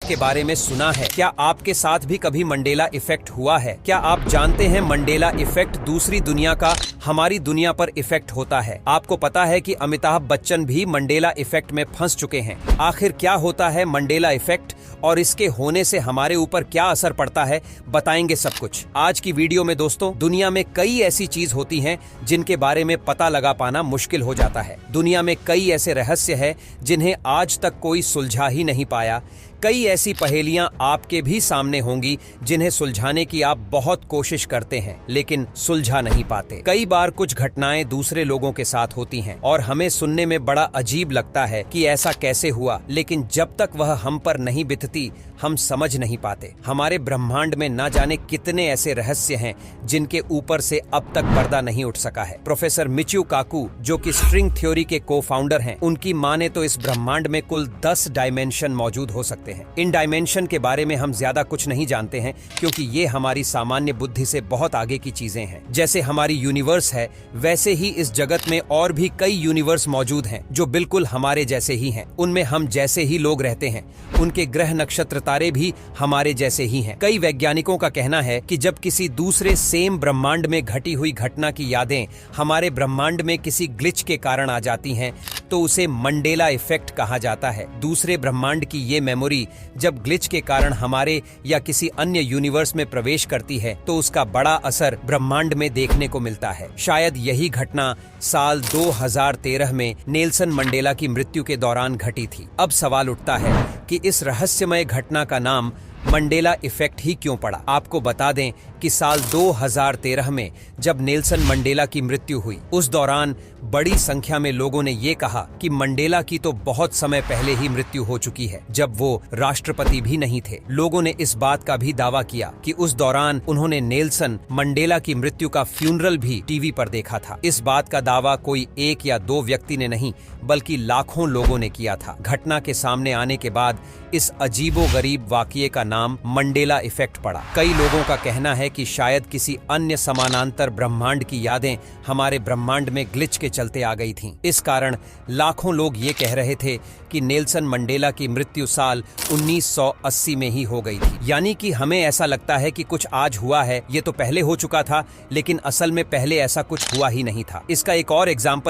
के बारे में सुना है? क्या आपके साथ भी कभी मंडेला इफेक्ट हुआ है? क्या आप जानते हैं मंडेला इफेक्ट दूसरी दुनिया का हमारी दुनिया पर इफेक्ट होता है? आपको पता है कि अमिताभ बच्चन भी मंडेला इफेक्ट में फंस चुके हैं। आखिर क्या होता है मंडेला इफेक्ट और इसके होने से हमारे ऊपर क्या असर पड़ता है, बताएंगे सब कुछ आज की वीडियो में। दोस्तों, दुनिया में कई ऐसी चीज होती हैं जिनके बारे में पता लगा पाना मुश्किल हो जाता है। दुनिया में कई ऐसे रहस्य हैं जिन्हें आज तक कोई सुलझा ही नहीं पाया। कई ऐसी पहेलियां आपके भी सामने होंगी जिन्हें सुलझाने की आप बहुत कोशिश करते हैं लेकिन सुलझा नहीं पाते। कई बार कुछ घटनाएं दूसरे लोगों के साथ होती हैं और हमें सुनने में बड़ा अजीब लगता है कि ऐसा कैसे हुआ, लेकिन जब तक वह हम पर नहीं बितती हम समझ नहीं पाते। हमारे ब्रह्मांड में ना जाने कितने ऐसे रहस्य हैं जिनके ऊपर से अब तक पर्दा नहीं उठ सका है। प्रोफेसर मिचियो काकू, जो कि स्ट्रिंग थ्योरी के को-फाउंडर हैं, उनकी माने तो इस ब्रह्मांड में कुल 10 डायमेंशन मौजूद हो सकते हैं। इन डायमेंशन के बारे में हम ज्यादा कुछ नहीं जानते हैं क्योंकि ये हमारी सामान्य बुद्धि से बहुत आगे की चीजें हैं। जैसे हमारी यूनिवर्स है, वैसे ही इस जगत में और भी कई यूनिवर्स मौजूद हैं जो बिल्कुल हमारे जैसे ही हैं। उनमें हम जैसे ही लोग रहते हैं। उनके ग्रह नक्षत्र तारे भी हमारे जैसे ही हैं। कई वैज्ञानिकों का कहना है कि जब किसी दूसरे सेम ब्रह्मांड में घटी हुई घटना की यादें हमारे ब्रह्मांड में किसी ग्लिच के कारण आ जाती हैं तो उसे मंडेला इफेक्ट कहा जाता है। दूसरे ब्रह्मांड की ये मेमोरी जब ग्लिच के कारण हमारे या किसी अन्य यूनिवर्स में प्रवेश करती है तो उसका बड़ा असर ब्रह्मांड में देखने को मिलता है। शायद यही घटना साल 2013 में नेल्सन मंडेला की मृत्यु के दौरान घटी थी। अब सवाल उठता है कि इस रहस्यमय घटना का नाम मंडेला इफेक्ट ही क्यों पड़ा। आपको बता दें कि साल 2013 में जब नेल्सन मंडेला की मृत्यु हुई, उस दौरान बड़ी संख्या में लोगों ने ये कहा कि मंडेला की तो बहुत समय पहले ही मृत्यु हो चुकी है, जब वो राष्ट्रपति भी नहीं थे। लोगों ने इस बात का भी दावा किया कि उस दौरान उन्होंने नेल्सन मंडेला की मृत्यु का फ्यूनरल भी टीवी पर देखा था। इस बात का दावा कोई एक या दो व्यक्ति ने नहीं बल्कि लाखों लोगों ने किया था। घटना के सामने आने के बाद इस अजीबोगरीब वाकये का नाम मंडेला इफेक्ट पड़ा। कई लोगों का कहना है कि शायद किसी अन्य समानांतर ब्रह्मांड की यादें हमारे ब्रह्मांड में ग्लिच के चलते आ गई थीं। इस कारण लाखों लोग ये कह रहे थे कि नेल्सन मंडेला की मृत्यु साल 1980 में ही हो गई थी। यानी कि हमें ऐसा लगता है कि कुछ आज हुआ है, ये तो पहले हो चुका था, लेकिन असल में पहले ऐसा कुछ हुआ ही नहीं था। इसका एक और एग्जाम्पल